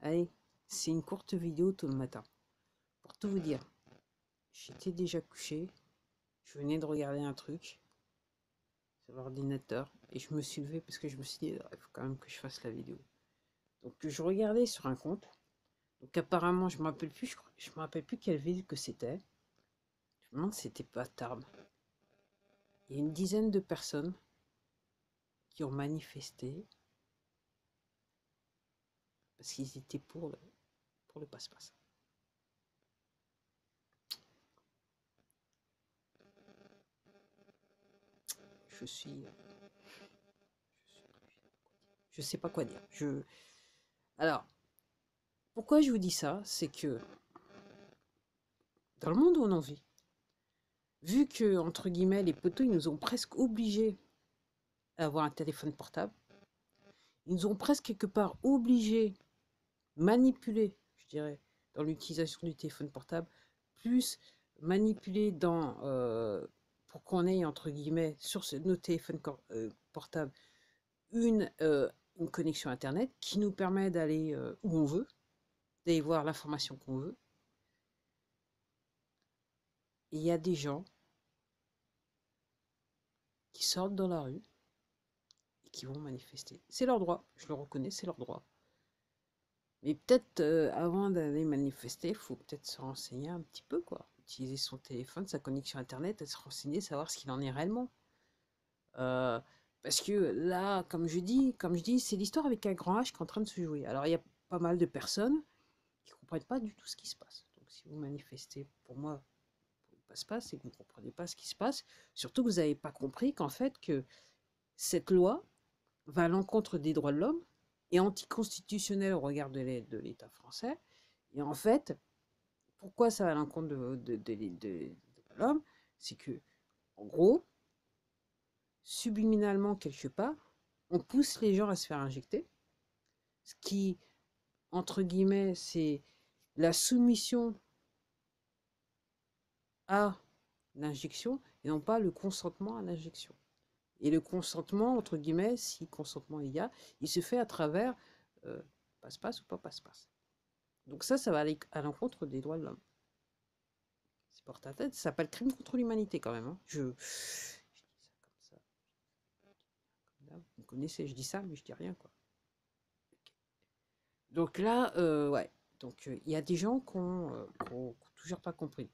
Allez, c'est une courte vidéo tout le matin. Pour tout vous dire, j'étais déjà couché, je venais de regarder un truc sur l'ordinateur et je me suis levé parce que je me suis dit, ah, il faut quand même que je fasse la vidéo. Donc je regardais sur un compte. Donc apparemment, je me rappelle plus, je me rappelle plus quelle ville que c'était. Je me demande si c'était pas Tarbes. Il y a une dizaine de personnes qui ont manifesté parce qu'ils étaient pour le passe-passe. Je suis, je sais pas quoi dire. Alors, pourquoi je vous dis ça, c'est que dans le monde où on en vit, vu que, entre guillemets, les poteaux, ils nous ont presque obligés à avoir un téléphone portable, ils nous ont presque quelque part obligés, manipulés, je dirais, dans l'utilisation du téléphone portable, plus manipulés pour qu'on ait, entre guillemets, sur nos téléphones portables, une connexion Internet qui nous permet d'aller où on veut, d'aller voir l'information qu'on veut. Et il y a des gens qui sortent dans la rue et qui vont manifester. C'est leur droit, je le reconnais, c'est leur droit. Mais peut-être avant d'aller manifester, il faut peut-être se renseigner un petit peu, quoi. Utiliser son téléphone, sa connexion Internet, et se renseigner, savoir ce qu'il en est réellement. Euh, Parce que là, comme je dis, c'est l'histoire avec un grand H qui est en train de se jouer. Alors il y a pas mal de personnes qui ne comprennent pas du tout ce qui se passe. Donc si vous manifestez pour moi, pour le passe-passe, c'est que vous ne comprenez pas ce qui se passe. Surtout que vous n'avez pas compris qu'en fait, que cette loi va à l'encontre des droits de l'homme et anticonstitutionnelle au regard de l'État français. Et en fait, pourquoi ça va à l'encontre de l'homme? C'est que, en gros, subliminalement, quelque part, on pousse les gens à se faire injecter, ce qui, entre guillemets, c'est la soumission à l'injection et non pas le consentement à l'injection. Et le consentement, entre guillemets, si consentement il y a, il se fait à travers passe-passe ou pas passe-passe. Donc ça va aller à l'encontre des droits de l'homme. C'est porte à tête, ça s'appelle crime contre l'humanité quand même. Hein. Je dis ça comme ça. Vous connaissez, je dis ça, mais je dis rien quoi. Donc là, ouais. Donc il y a des gens qui n'ont toujours pas compris.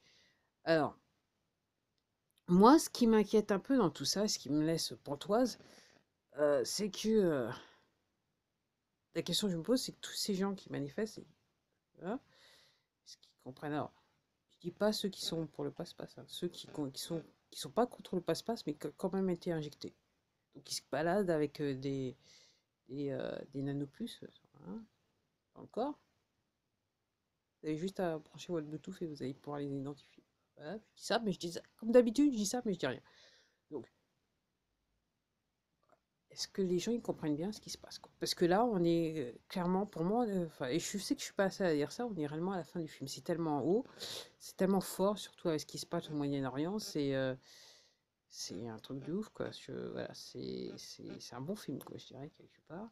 Alors, moi, ce qui m'inquiète un peu dans tout ça, ce qui me laisse pantoise, c'est que la question que je me pose, c'est que tous ces gens qui manifestent, voilà, ce qu'ils comprennent. Alors, je dis pas ceux qui sont pour le passe-passe, hein, ceux qui sont pas contre le passe-passe, mais qui ont quand même été injectés. Donc, ils se baladent avec des nanopuces hein, dans le corps. Vous avez juste à brancher votre Bluetooth et vous allez pouvoir les identifier. Voilà, je dis ça, mais je dis ça. Comme d'habitude, je dis ça, mais je dis rien. Donc, est-ce que les gens ils comprennent bien ce qui se passe quoi? Parce que là, on est clairement, pour moi, et je sais que je suis pas assez à dire ça, on est réellement à la fin du film. C'est tellement haut, c'est tellement fort, surtout avec ce qui se passe au Moyen-Orient, c'est un truc de ouf, quoi. Voilà, c'est un bon film, quoi, je dirais, quelque part.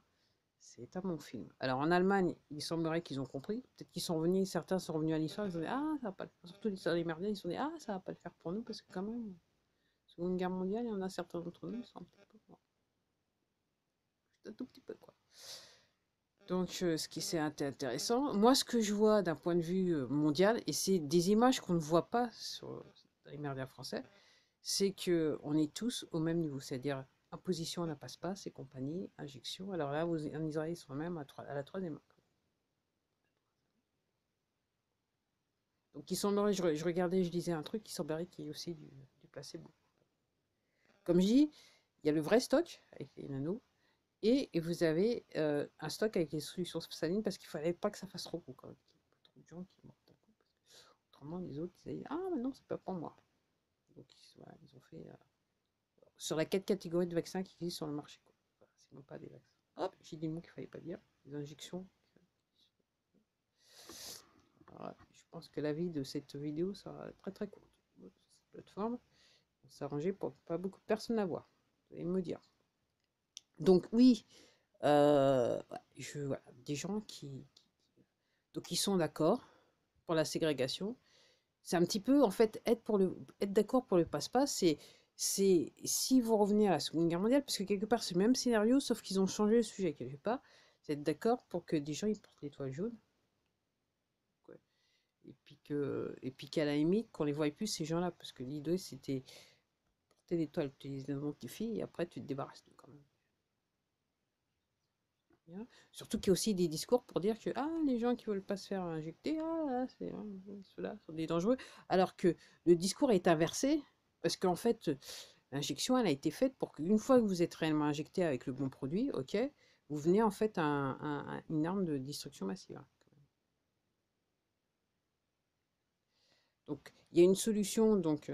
C'est un bon film. Alors en Allemagne, il semblerait qu'ils ont compris. Peut-être qu'ils sont venus, certains sont revenus à l'histoire, ils ont dit ah ça va pas le faire. Surtout les merdiens, ils se sont dit ah ça va pas le faire pour nous parce que quand même, Seconde Guerre mondiale, il y en a certains d'entre nous, c'est un petit peu, bon, un tout petit peu quoi. Donc ce qui c'est intéressant. Moi ce que je vois d'un point de vue mondial, et c'est des images qu'on ne voit pas dans les merdiens français, c'est que on est tous au même niveau, c'est-à-dire imposition, on n'a passe-passe et compagnie, injection. Alors là, en Israël, ils sont même à la troisième. Donc il semblerait, je regardais, je lisais un truc, il semblerait qu'il y ait aussi du placebo. Comme je dis, il y a le vrai stock avec les nanos, et vous avez un stock avec les solutions salines parce qu'il ne fallait pas que ça fasse trop gros quand même. Il y a pas trop de gens qui mortent d'un coup. Parce que, autrement, les autres, ils disaient ah, mais non, c'est pas pour moi. Donc voilà, ils ont fait sur la 4 catégories de vaccins qui existent sur le marché. Voilà, c'est même pas des vaccins. Hop, j'ai dit le mot qu'il ne fallait pas dire. Les injections. Voilà, je pense que la vie de cette vidéo sera très très courte. Sur cette plateforme, on s'est arrangé pour pas beaucoup de personnes à voir. Vous allez me dire. Donc oui, voilà, des gens qui Donc ils sont d'accord pour la ségrégation. C'est un petit peu, en fait, être d'accord pour le passe-passe, c'est si vous revenez à la Seconde Guerre mondiale, parce que quelque part c'est le même scénario, sauf qu'ils ont changé le sujet quelque part, c'est être d'accord pour que des gens ils portent l'étoile jaune, quoi. Et puis qu'à la limite, qu'on les voie plus ces gens-là, parce que l'idée c'était porter l'étoile, tu les identifies et après tu te débarrasses d'eux quand même. Bien. Surtout qu'il y a aussi des discours pour dire que ah, les gens qui veulent pas se faire injecter, ah, là, ceux-là sont des dangereux. Alors que le discours est inversé, parce qu'en fait, l'injection, elle a été faite pour qu'une fois que vous êtes réellement injecté avec le bon produit, ok, vous venez en fait une arme de destruction massive. Donc, il y a une solution, donc,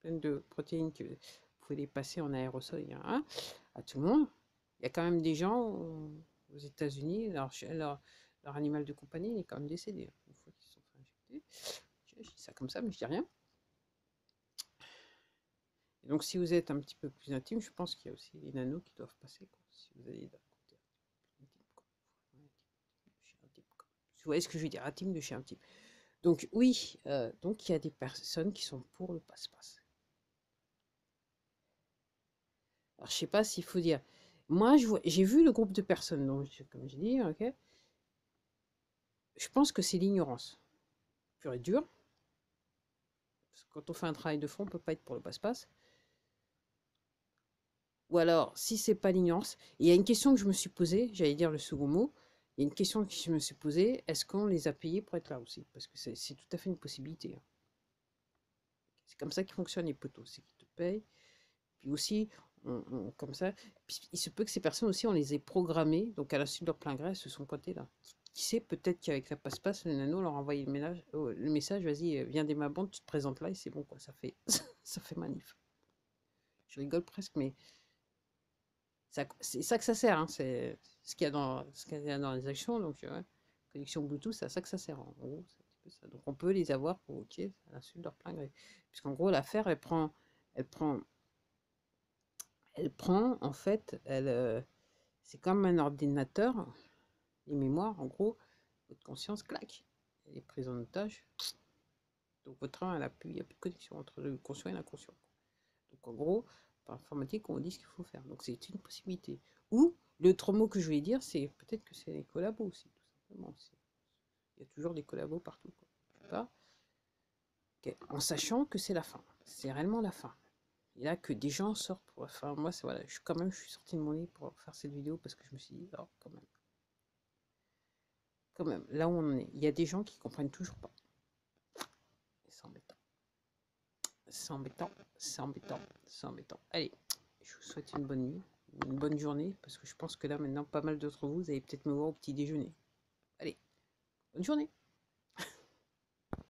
pleine de protéines que vous pouvez les passer en aérosol hein, à tout le monde. Il y a quand même des gens aux États-Unis, leur animal de compagnie il est quand même décédé une fois qu'ils se sont fait injecter. Je dis ça comme ça, mais je dis rien. Et donc, si vous êtes un petit peu plus intime, je pense qu'il y a aussi les nanos qui doivent passer. Quoi, si vous allez d'un côté intime, quoi. Vous voyez ce que je veux dire, intime de chez intime. Donc, oui, donc il y a des personnes qui sont pour le passe-passe. Alors, je sais pas s'il faut dire. Moi, j'ai vu le groupe de personnes, donc, comme je dis, ok. Je pense que c'est l'ignorance pure et dure. Parce que quand on fait un travail de fond, on ne peut pas être pour le passe-passe. Ou alors, si c'est pas l'ignorance, il y a une question que je me suis posée, j'allais dire le second mot, il y a une question que je me suis posée, est-ce qu'on les a payés pour être là aussi? Parce que c'est tout à fait une possibilité. Hein. C'est comme ça qu'ils fonctionnent les poteaux, c'est qu'ils te payent. Puis aussi, comme ça, puis il se peut que ces personnes aussi, on les ait programmées, donc à la suite de leur plein gré, elles se sont pointées là. Qui sait, peut-être qu'avec la passe-passe, le nano leur a envoyé le message, vas-y, viens dès ma bande, tu te présentes là et c'est bon, quoi, ça fait, ça fait manif. Je rigole presque, mais c'est ça que ça sert, hein, c'est ce qu'il y a dans les actions, donc connexion Bluetooth, c'est à ça que ça sert, en gros, c'est un petit peu ça. Donc on peut les avoir pour OK, à la suite de leur plein gré. Puisqu'en gros, l'affaire, elle prend en fait, c'est comme un ordinateur, les mémoires, en gros, votre conscience claque. Elle est prise en otage. Donc votre âme, il n'y a plus de connexion entre le conscient et l'inconscient. Donc en gros, par informatique, on vous dit ce qu'il faut faire. Donc c'est une possibilité. Ou l'autre mot que je voulais dire, c'est peut-être que c'est les collabos aussi, tout simplement. Il y a toujours des collabos partout. Quoi. Okay. En sachant que c'est la fin. C'est réellement la fin. Et là, que des gens sortent pour. Enfin, moi, voilà, je suis sorti de mon lit pour faire cette vidéo parce que je me suis dit, oh, quand même. Quand même, là où on en est, il y a des gens qui comprennent toujours pas. C'est embêtant. C'est embêtant, c'est embêtant, c'est embêtant. Allez, je vous souhaite une bonne nuit, une bonne journée, parce que je pense que là, maintenant, pas mal d'entre vous, vous allez peut-être me voir au petit déjeuner. Allez, bonne journée.